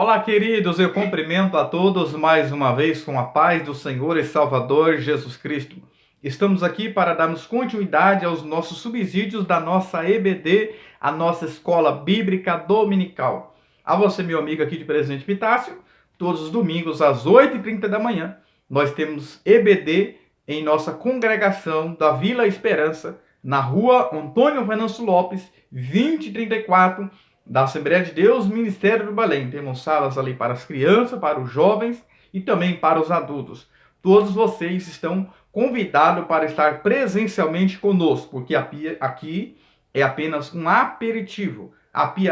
Olá, queridos, eu cumprimento a todos mais uma vez com a paz do Senhor e Salvador Jesus Cristo. Estamos aqui para darmos continuidade aos nossos subsídios da nossa EBD, a nossa Escola Bíblica Dominical. A você, meu amigo aqui de Presidente Epitácio, todos os domingos às 8h30 da manhã, nós temos EBD em nossa congregação da Vila Esperança, na rua Antônio Venâncio Lopes, 2034, da Assembleia de Deus, Ministério do Belém. Temos salas ali para as crianças, para os jovens e também para os adultos. Todos vocês estão convidados para estar presencialmente conosco, porque aqui é apenas um aperitivo. Aqui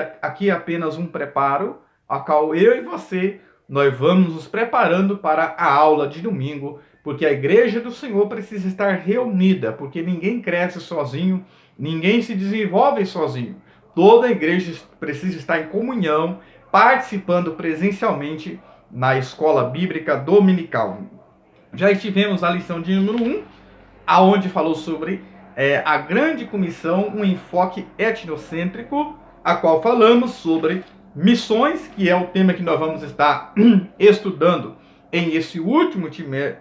é apenas um preparo, a qual eu e você, nós vamos nos preparando para a aula de domingo, porque a igreja do Senhor precisa estar reunida, porque ninguém cresce sozinho, ninguém se desenvolve sozinho. Toda a igreja precisa estar em comunhão, participando presencialmente na escola bíblica dominical. Já estivemos a lição de número 1, aonde falou sobre a grande comissão, um enfoque etnocêntrico, a qual falamos sobre missões, que é o tema que nós vamos estar estudando em esse último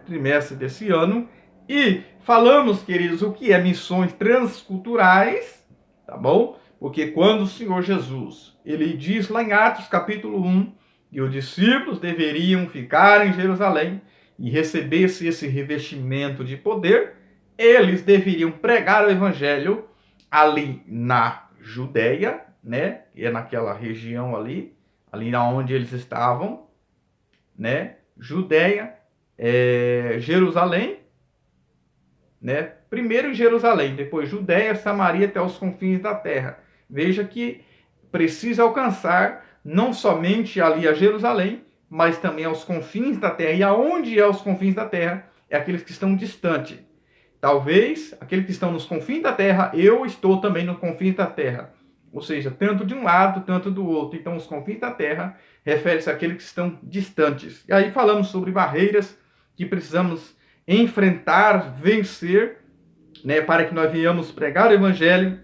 trimestre desse ano. E falamos, queridos, o que é missões transculturais, tá bom? Porque quando o Senhor Jesus, ele diz lá em Atos capítulo 1, que os discípulos deveriam ficar em Jerusalém e receber-se esse revestimento de poder, eles deveriam pregar o evangelho ali na Judeia, né? E é naquela região ali onde eles estavam, né? Judeia, Jerusalém, né? Primeiro Jerusalém, depois Judeia, Samaria até os confins da terra. Veja que precisa alcançar não somente ali a Jerusalém, mas também aos confins da terra. E aonde é os confins da terra? É aqueles que estão distantes. Talvez aqueles que estão nos confins da terra, eu estou também nos confins da terra. Ou seja, tanto de um lado, tanto do outro. Então, os confins da terra refere-se àqueles que estão distantes. E aí falamos sobre barreiras que precisamos enfrentar, vencer, né, para que nós venhamos pregar o evangelho.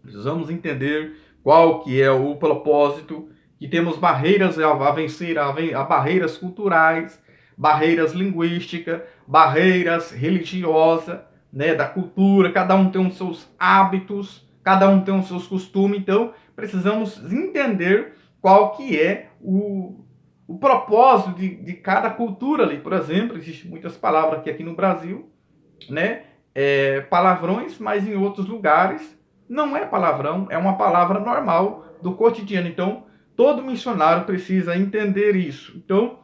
Precisamos entender qual que é o propósito, que temos barreiras a vencer, a barreiras culturais, barreiras linguísticas, barreiras religiosas, né, da cultura, cada um tem os seus hábitos, cada um tem os seus costumes, então precisamos entender qual que é o propósito de cada cultura ali. Por exemplo, existem muitas palavras aqui no Brasil, né, palavrões, mas em outros lugares não é palavrão, é uma palavra normal do cotidiano. Então, todo missionário precisa entender isso. Então,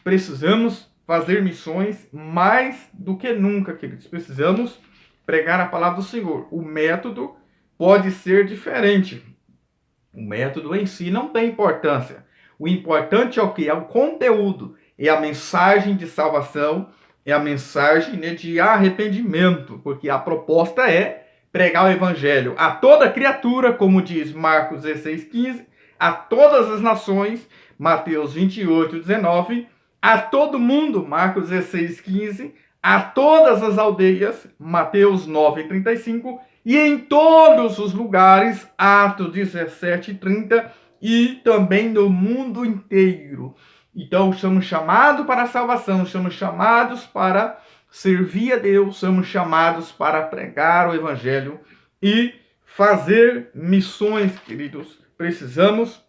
precisamos fazer missões mais do que nunca, queridos. Precisamos pregar a palavra do Senhor. O método pode ser diferente. O método em si não tem importância. O importante é o que? É o conteúdo, é a mensagem de salvação, é a mensagem, né, de arrependimento, porque a proposta é pregar o evangelho a toda criatura, como diz Marcos 16:15, a todas as nações, Mateus 28:19, a todo mundo, Marcos 16:15, a todas as aldeias, Mateus 9:35, e em todos os lugares, Atos 17:30, e também no mundo inteiro. Então, somos chamados para a salvação, somos chamados para servir a Deus, somos chamados para pregar o evangelho e fazer missões, queridos. Precisamos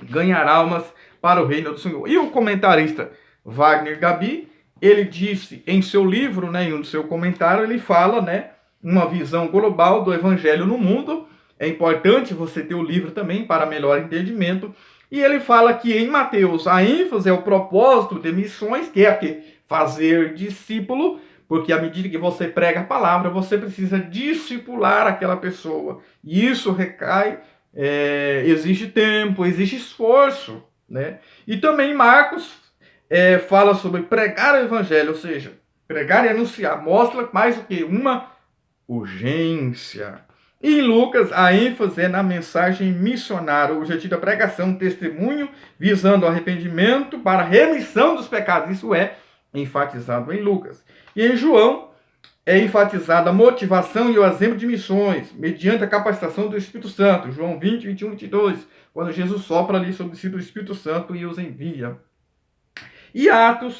ganhar almas para o reino do Senhor. E o comentarista Wagner Gabi, ele disse em seu livro, né, em seu comentário, ele fala, né, uma visão global do evangelho no mundo. É importante você ter o livro também para melhor entendimento. E ele fala que em Mateus a ênfase é o propósito de missões, que é aqui fazer discípulo, porque à medida que você prega a palavra, você precisa discipular aquela pessoa. E isso recai, exige tempo, exige esforço, né? E também Marcos fala sobre pregar o evangelho, ou seja, pregar e anunciar, mostra mais do que uma urgência. E em Lucas, a ênfase é na mensagem missionária, o objetivo da pregação, testemunho, visando arrependimento para remissão dos pecados. Isso é enfatizado em Lucas. E em João, é enfatizada a motivação e o exemplo de missões, mediante a capacitação do Espírito Santo. João 20, 21, 22, quando Jesus sopra ali sobre si do Espírito Santo e os envia. E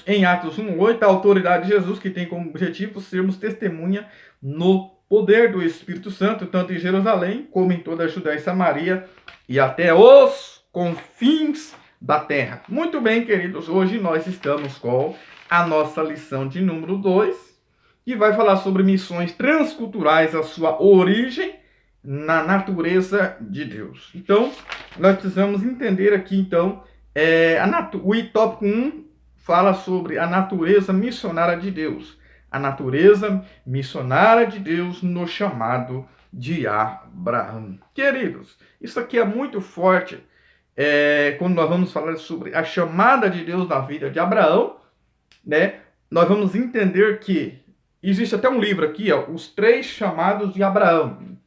em Atos 1:8, a autoridade de Jesus, que tem como objetivo sermos testemunha no poder do Espírito Santo, tanto em Jerusalém, como em toda a Judéia e Samaria, e até os confins da terra. Muito bem, queridos, hoje nós estamos com a nossa lição de número 2, que vai falar sobre missões transculturais, a sua origem na natureza de Deus. Então, nós precisamos entender aqui, então, o tópico 1 fala sobre a natureza missionária de Deus. A natureza missionária de Deus no chamado de Abraão. Queridos, isso aqui é muito forte quando nós vamos falar sobre a chamada de Deus na vida de Abraão, né? Nós vamos entender que existe até um livro aqui, ó, Os 3 Chamados de Abraão.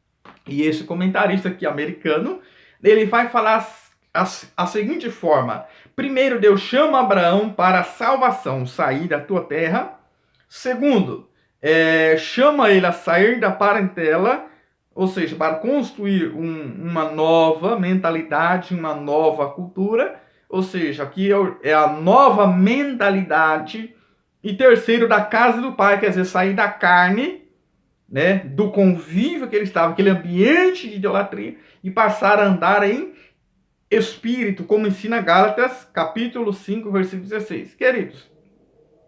E esse comentarista aqui americano, ele vai falar a seguinte forma: primeiro, Deus chama Abraão para a salvação, sair da tua terra. Segundo, chama ele a sair da parentela, ou seja, para construir uma nova mentalidade, uma nova cultura. Ou seja, aqui é a nova mentalidade. E terceiro, da casa do pai, quer dizer, sair da carne, né, do convívio que ele estava, aquele ambiente de idolatria, e passar a andar em espírito, como ensina Gálatas, capítulo 5, versículo 16. Queridos,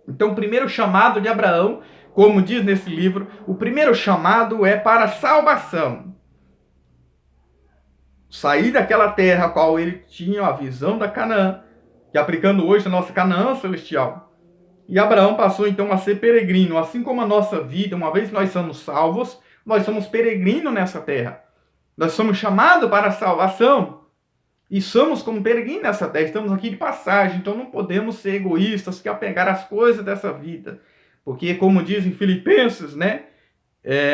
então o primeiro chamado de Abraão, como diz nesse livro, o primeiro chamado é para a salvação. Sair daquela terra a qual ele tinha a visão da Canaã, que aplicando hoje a nossa Canaã celestial. E Abraão passou então a ser peregrino, assim como a nossa vida, uma vez que nós somos salvos, nós somos peregrinos nessa terra. Nós somos chamados para a salvação e somos como peregrinos nessa terra, estamos aqui de passagem, então não podemos ser egoístas, que apegar as coisas dessa vida. Porque, como diz em Filipenses, né,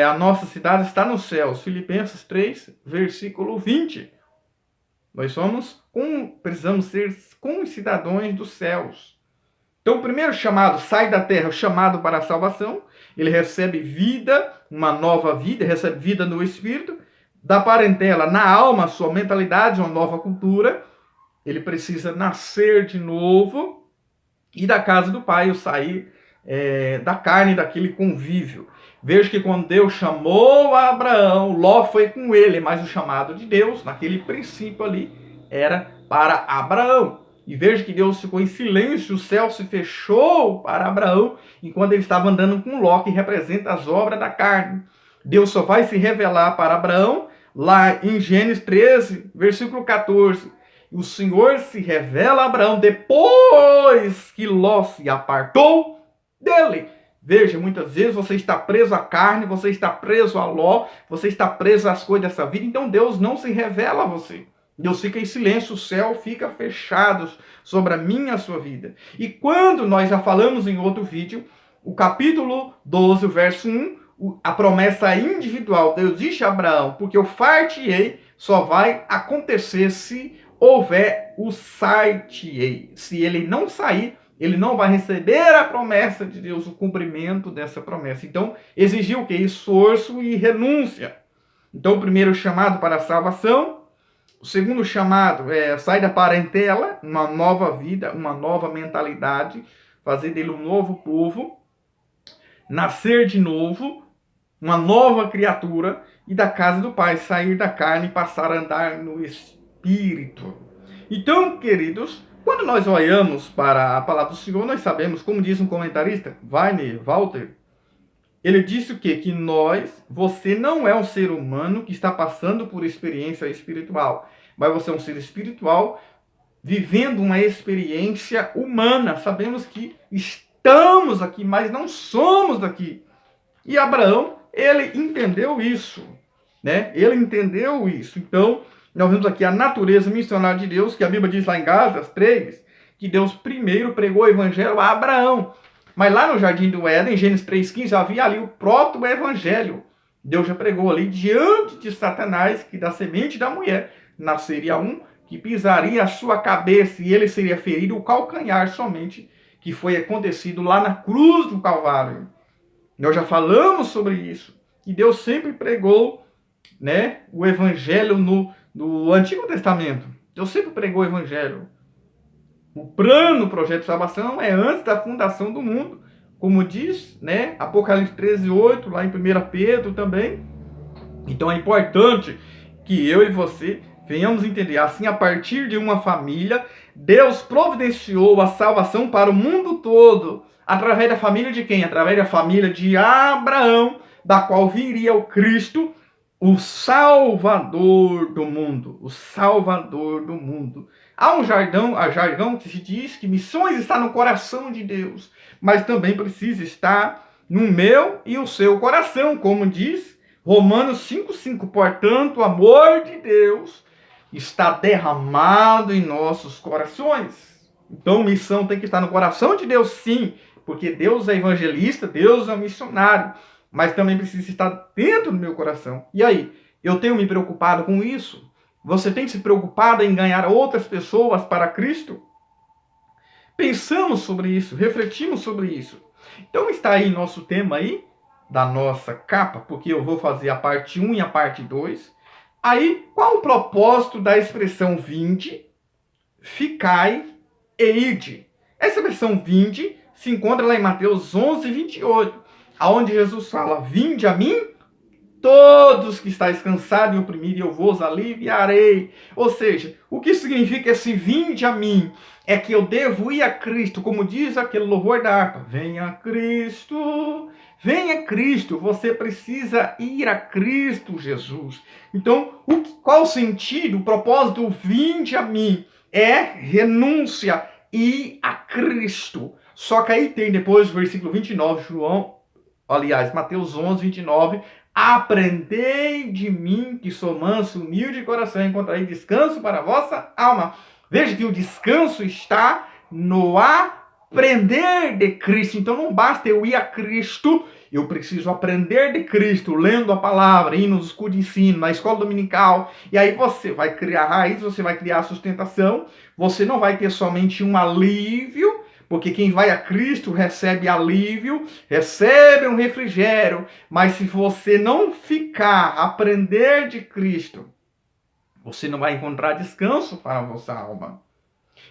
a nossa cidade está nos céus. Filipenses 3, versículo 20. Nós precisamos ser concidadãos dos céus. Então, o primeiro chamado, sai da terra, o chamado para a salvação, ele recebe vida, uma nova vida, recebe vida no espírito, da parentela, na alma, sua mentalidade, uma nova cultura, ele precisa nascer de novo, e da casa do pai, o sair da carne, daquele convívio. Veja que quando Deus chamou a Abraão, Ló foi com ele, mas o chamado de Deus, naquele princípio ali, era para Abraão. E veja que Deus ficou em silêncio, o céu se fechou para Abraão, enquanto ele estava andando com Ló, que representa as obras da carne. Deus só vai se revelar para Abraão lá em Gênesis 13, versículo 14. O Senhor se revela a Abraão depois que Ló se apartou dele. Veja, muitas vezes você está preso à carne, você está preso a Ló, você está preso às coisas dessa vida, então Deus não se revela a você. Deus fica em silêncio, o céu fica fechado sobre a minha e a sua vida. E quando nós já falamos em outro vídeo, o capítulo 12, verso 1, a promessa individual, Deus disse a Abraão, porque o far-te-ei só vai acontecer se houver o sai-te-ei. Se ele não sair, ele não vai receber a promessa de Deus, o cumprimento dessa promessa. Então, exigiu o quê? Esforço e renúncia. Então, o primeiro chamado para a salvação. O segundo chamado é sair da parentela, uma nova vida, uma nova mentalidade, fazer dele um novo povo, nascer de novo, uma nova criatura, e da casa do pai, sair da carne e passar a andar no espírito. Então, queridos, quando nós olhamos para a palavra do Senhor, nós sabemos, como diz um comentarista, Walter, ele disse o quê? Que você não é um ser humano que está passando por experiência espiritual, mas você é um ser espiritual vivendo uma experiência humana. Sabemos que estamos aqui, mas não somos daqui. E Abraão, ele entendeu isso, né? Ele entendeu isso. Então, nós vemos aqui a natureza missionária de Deus, que a Bíblia diz lá em Gálatas 3, que Deus primeiro pregou o evangelho a Abraão. Mas lá no Jardim do Éden, em Gênesis 3,15, havia ali o proto-evangelho. Deus já pregou ali diante de Satanás, que da semente da mulher nasceria um que pisaria a sua cabeça e ele seria ferido o calcanhar somente, que foi acontecido lá na cruz do Calvário. Nós já falamos sobre isso. E Deus sempre pregou, né, o evangelho no Antigo Testamento. Deus sempre pregou o evangelho. O plano, o projeto de salvação é antes da fundação do mundo. Como diz, né, Apocalipse 13:8, lá em 1 Pedro também. Então é importante que eu e você venhamos entender. Assim, a partir de uma família, Deus providenciou a salvação para o mundo todo. Através da família de quem? Através da família de Abraão, da qual viria o Cristo, o Salvador do mundo. O Salvador do mundo. Há um jargão que se diz que missões está no coração de Deus, mas também precisa estar no meu e o seu coração, como diz Romanos 5:5. Portanto, o amor de Deus está derramado em nossos corações. Então, missão tem que estar no coração de Deus, sim, porque Deus é evangelista, Deus é missionário, mas também precisa estar dentro do meu coração. E aí, eu tenho me preocupado com isso? Você tem se preocupado em ganhar outras pessoas para Cristo? Pensamos sobre isso, refletimos sobre isso. Então está aí nosso tema aí, da nossa capa, porque eu vou fazer a parte 1 e a parte 2. Aí, qual o propósito da expressão vinde, ficai e ide? Essa expressão vinde se encontra lá em Mateus 11:28, aonde Jesus fala, vinde a mim, todos que estáis cansados e oprimidos, eu vos aliviarei. Ou seja, o que significa esse vinde a mim? É que eu devo ir a Cristo, como diz aquele louvor da harpa. Venha Cristo, venha Cristo. Você precisa ir a Cristo Jesus. Então, qual o sentido, o propósito do vinde a mim? É renúncia, ir a Cristo. Só que aí tem depois o versículo 29, Mateus 11:29. Aprendei de mim, que sou manso, humilde de coração, e encontrarei descanso para a vossa alma. Veja que o descanso está no aprender de Cristo. Então não basta eu ir a Cristo, eu preciso aprender de Cristo, lendo a palavra, indo nos cursos de ensino, na escola dominical. E aí você vai criar raiz, você vai criar sustentação. Você não vai ter somente um alívio, porque quem vai a Cristo recebe alívio, recebe um refrigério. Mas se você não ficar, aprender de Cristo, você não vai encontrar descanso para a vossa alma.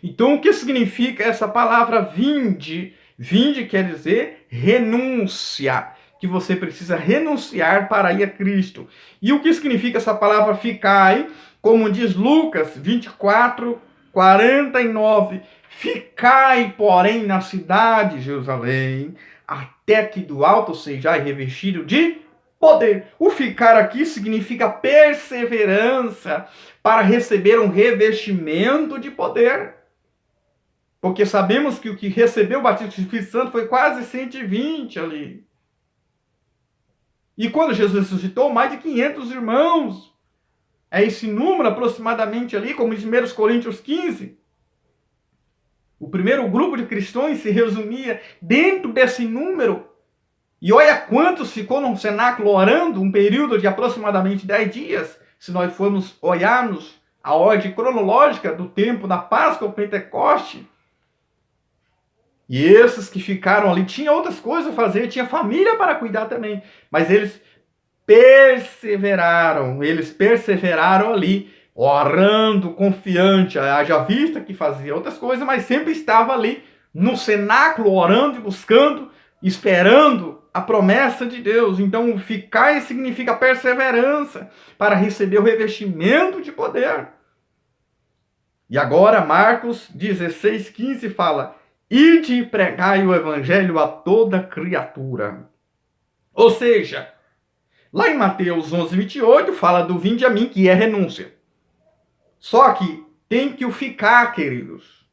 Então, o que significa essa palavra vinde? Vinde quer dizer renúncia, que você precisa renunciar para ir a Cristo. E o que significa essa palavra ficai? Como diz Lucas 24:49, ficai, porém, na cidade de Jerusalém, até que do alto sejais revestido de poder. O ficar aqui significa perseverança para receber um revestimento de poder. Porque sabemos que o que recebeu o batismo do Espírito Santo foi quase 120 ali. E quando Jesus ressuscitou, mais de 500 irmãos. É esse número aproximadamente ali, como diz 1 Coríntios 15. O primeiro grupo de cristãos se resumia dentro desse número. E olha quantos ficou no cenáculo orando, um período de aproximadamente 10 dias. Se nós formos olharmos a ordem cronológica do tempo da Páscoa, o Pentecoste. E esses que ficaram ali, tinham outras coisas a fazer, tinha família para cuidar também. Mas eles perseveraram ali, orando, confiante, haja vista que fazia outras coisas, mas sempre estava ali no cenáculo, orando e buscando, esperando a promessa de Deus. Então, ficar significa perseverança para receber o revestimento de poder. E agora, Marcos 16:15 fala, ide e pregai o evangelho a toda criatura. Ou seja, lá em Mateus 11:28 fala do vinde a mim, que é renúncia. Só que tem que o ficar, queridos.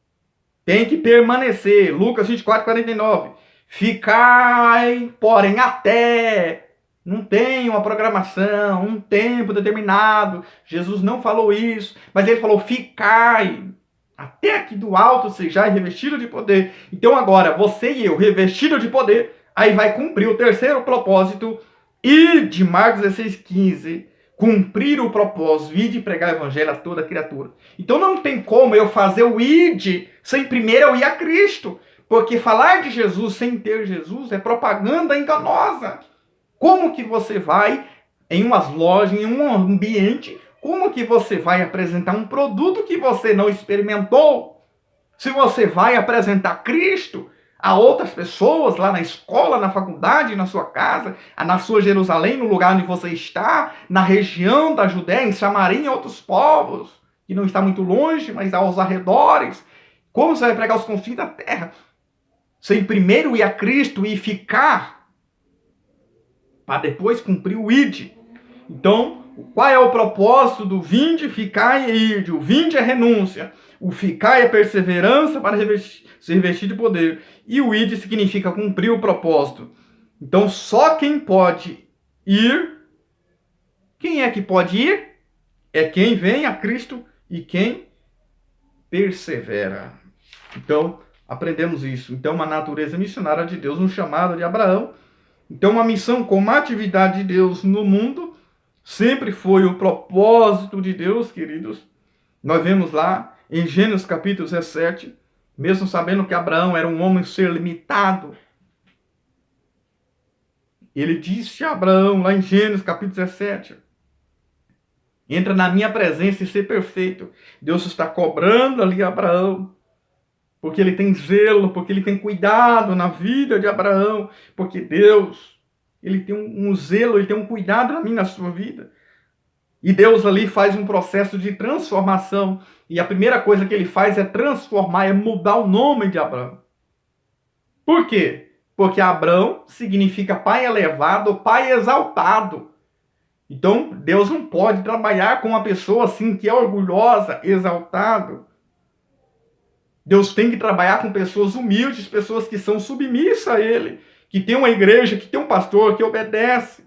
Tem que permanecer. Lucas 24:49. Ficai, porém, até. Não tem uma programação, um tempo determinado. Jesus não falou isso, mas ele falou ficai. Até que do alto sejais revestido de poder. Então agora, você e eu, revestido de poder, aí vai cumprir o terceiro propósito. E de Marcos 16:15, cumprir o propósito, ide pregar o evangelho a toda criatura. Então não tem como eu fazer o ide sem primeiro eu ir a Cristo. Porque falar de Jesus sem ter Jesus é propaganda enganosa. Como que você vai em umas lojas, em um ambiente, como que você vai apresentar um produto que você não experimentou? Se você vai apresentar Cristo a outras pessoas lá na escola, na faculdade, na sua casa, na sua Jerusalém, no lugar onde você está, na região da Judéia, em Samaria, em outros povos, que não está muito longe, mas aos arredores, como você vai pregar os confins da terra? Sem primeiro ir a Cristo e ficar, para depois cumprir o ide. Então, qual é o propósito do vinde, ficar e ide? O vinde é renúncia. O ficar é perseverança para se revestir de poder. E o ide significa cumprir o propósito. Então, só quem pode ir. Quem é que pode ir? É quem vem a Cristo e quem persevera. Então, aprendemos isso. Então, uma natureza missionária de Deus, um chamado de Abraão. Então, uma missão como atividade de Deus no mundo sempre foi o propósito de Deus, queridos. Nós vemos lá em Gênesis capítulo 17, mesmo sabendo que Abraão era um homem ser limitado, ele disse a Abraão, lá em Gênesis capítulo 17, entra na minha presença e ser perfeito. Deus está cobrando ali Abraão, porque ele tem zelo, porque ele tem cuidado na vida de Abraão, porque Deus, ele tem um zelo, ele tem um cuidado na minha, na sua vida. E Deus ali faz um processo de transformação. E a primeira coisa que ele faz é transformar, é mudar o nome de Abraão. Por quê? Porque Abraão significa pai elevado, pai exaltado. Então, Deus não pode trabalhar com uma pessoa assim que é orgulhosa, exaltado. Deus tem que trabalhar com pessoas humildes, pessoas que são submissas a Ele, que tem uma igreja, que tem um pastor, que obedece.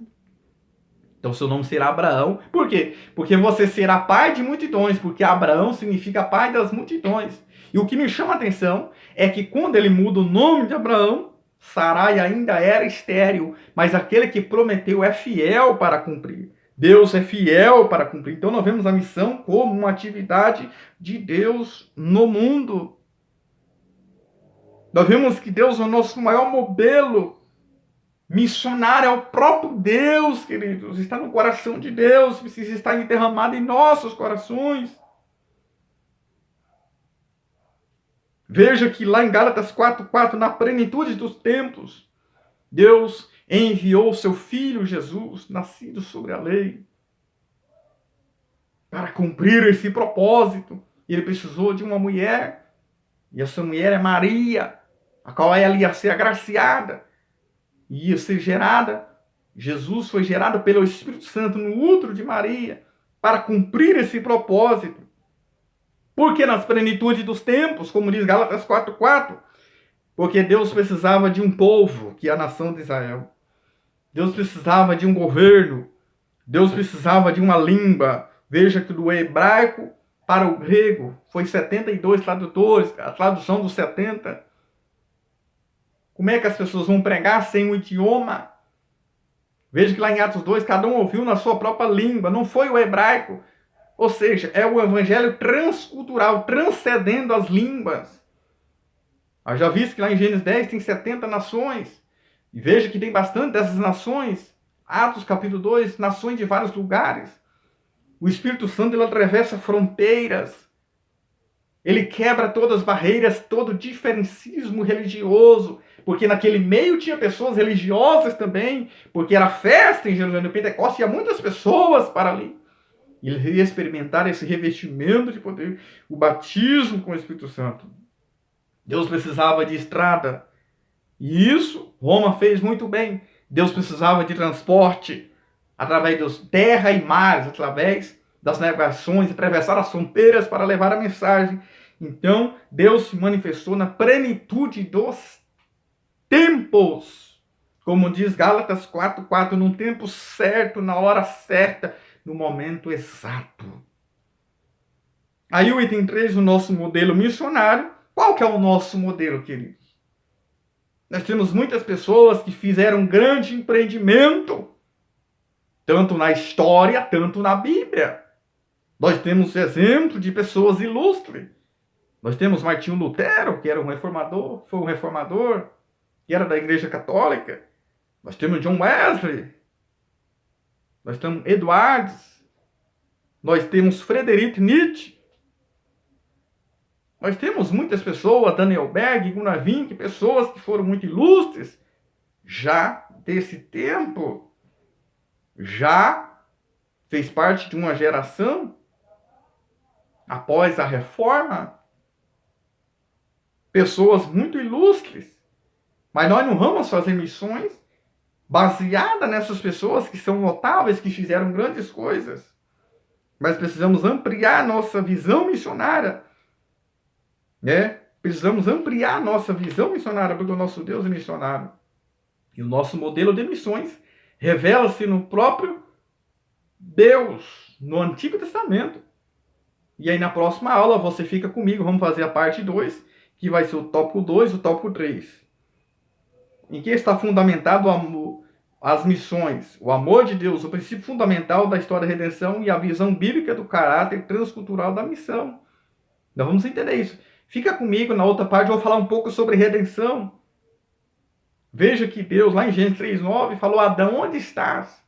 Então, seu nome será Abraão. Por quê? Porque você será pai de multidões, porque Abraão significa pai das multidões. E o que me chama a atenção é que quando ele muda o nome de Abraão, Sarai ainda era estéril, mas aquele que prometeu é fiel para cumprir. Deus é fiel para cumprir. Então, nós vemos a missão como uma atividade de Deus no mundo. Nós vemos que Deus é o nosso maior modelo missionário, é o próprio Deus, queridos. Está no coração de Deus, precisa estar derramado em nossos corações. Veja que lá em Gálatas 4:4, na plenitude dos tempos, Deus enviou seu Filho Jesus, nascido sobre a lei, para cumprir esse propósito. Ele precisou de uma mulher, e essa mulher é Maria, a qual ela ia ser agraciada, ia ser gerada. Jesus foi gerado pelo Espírito Santo no útero de Maria, para cumprir esse propósito. Porque nas plenitudes dos tempos, como diz Gálatas 4:4, porque Deus precisava de um povo, que é a nação de Israel. Deus precisava de um governo. Deus precisava de uma língua. Veja que do hebraico para o grego foi 72 tradutores, a tradução dos 70. Como é que as pessoas vão pregar sem o idioma? Veja que lá em Atos 2, cada um ouviu na sua própria língua, não foi o hebraico. Ou seja, é o evangelho transcultural, transcendendo as línguas. Eu já vi que lá em Gênesis 10 tem 70 nações. E veja que tem bastante dessas nações. Atos capítulo 2, nações de vários lugares. O Espírito Santo, ele atravessa fronteiras. Ele quebra todas as barreiras, todo diferencismo religioso. Porque naquele meio tinha pessoas religiosas também. Porque era festa em Jerusalém do Pentecostes, tinha muitas pessoas para ali. E ele ia experimentar esse revestimento de poder, o batismo com o Espírito Santo. Deus precisava de estrada. E isso Roma fez muito bem. Deus precisava de transporte através dos terra e mares, através das navegações, atravessar as fronteiras para levar a mensagem. Então, Deus se manifestou na plenitude dos tempos. Como diz Gálatas 4:4, no tempo certo, na hora certa, no momento exato. Aí o item 3, o nosso modelo missionário. Qual que é o nosso modelo, queridos? Nós temos muitas pessoas que fizeram um grande empreendimento, tanto na história, tanto na Bíblia. Nós temos exemplo de pessoas ilustres. Nós temos Martinho Lutero, que era um reformador, foi um reformador, que era da Igreja Católica. Nós temos John Wesley. Nós temos Edwards. Nós temos Friedrich Nietzsche. Nós temos muitas pessoas, Daniel Berg, Gunnar Vink, pessoas que foram muito ilustres, já desse tempo, já fez parte de uma geração após a Reforma, pessoas muito ilustres. Mas nós não vamos fazer missões baseadas nessas pessoas que são notáveis, que fizeram grandes coisas. Mas precisamos ampliar nossa visão missionária, né? Precisamos ampliar nossa visão missionária, porque o nosso Deus é missionário. E o nosso modelo de missões revela-se no próprio Deus, no Antigo Testamento. E aí na próxima aula você fica comigo, vamos fazer a parte 2, que vai ser o tópico 2 e o tópico 3. Em que está fundamentado as missões, o amor de Deus, o princípio fundamental da história da redenção e a visão bíblica do caráter transcultural da missão. Nós vamos entender isso. Fica comigo, na outra parte eu vou falar um pouco sobre redenção. Veja que Deus, lá em Gênesis 3:9, falou: Adão, onde estás?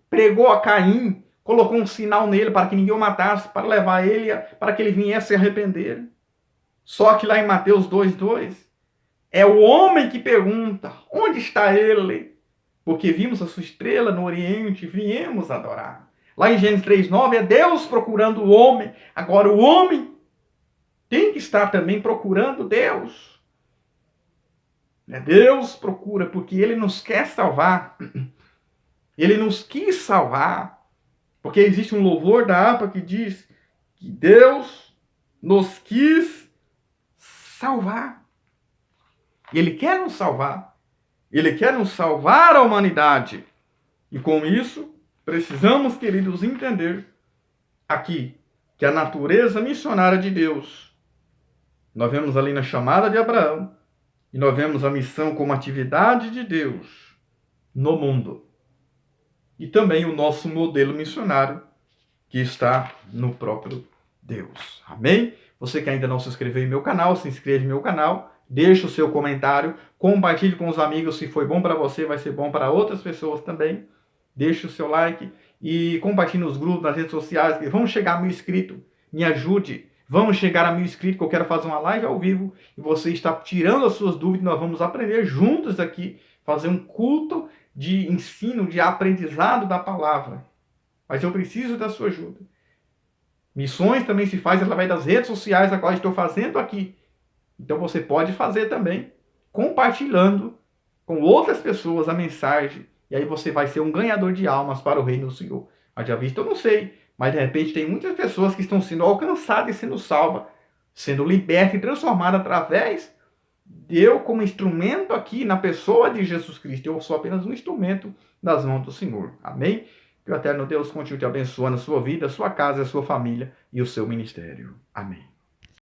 Pregou a Caim, colocou um sinal nele para que ninguém o matasse, para levar ele, para que ele viesse se arrepender. Só que lá em Mateus 2:2, é o homem que pergunta: onde está ele? Porque vimos a sua estrela no Oriente e viemos adorar. Lá em Gênesis 3:9, é Deus procurando o homem. Agora o homem tem que estar também procurando Deus. Deus procura, porque Ele nos quer salvar. Ele nos quis salvar. Porque existe um louvor da harpa que diz que Deus nos quis salvar. Ele quer nos salvar. Ele quer nos salvar a humanidade. E com isso, precisamos, queridos, entender aqui que a natureza missionária de Deus, nós vemos ali na chamada de Abraão, e nós vemos a missão como atividade de Deus no mundo. E também o nosso modelo missionário, que está no próprio Deus. Amém? Você que ainda não se inscreveu em meu canal, se inscreve no meu canal, deixa o seu comentário, compartilhe com os amigos, se foi bom para você, vai ser bom para outras pessoas também. Deixe o seu like e compartilhe nos grupos, nas redes sociais. Vamos chegar a 1000 inscritos, me ajude. Vamos chegar a 1000 inscritos, que eu quero fazer uma live ao vivo e você está tirando as suas dúvidas. Nós vamos aprender juntos aqui, fazer um culto de ensino, de aprendizado da palavra. Mas eu preciso da sua ajuda. Missões também se faz através das redes sociais, a qual estou fazendo aqui. Então você pode fazer também, compartilhando com outras pessoas a mensagem. E aí você vai ser um ganhador de almas para o reino do Senhor. Haja visto, eu não sei. Mas de repente tem muitas pessoas que estão sendo alcançadas e sendo salvas, sendo libertas e transformadas através de eu como instrumento aqui na pessoa de Jesus Cristo. Eu sou apenas um instrumento nas mãos do Senhor. Amém? Que o eterno Deus continue te abençoando a sua vida, a sua casa, a sua família e o seu ministério. Amém.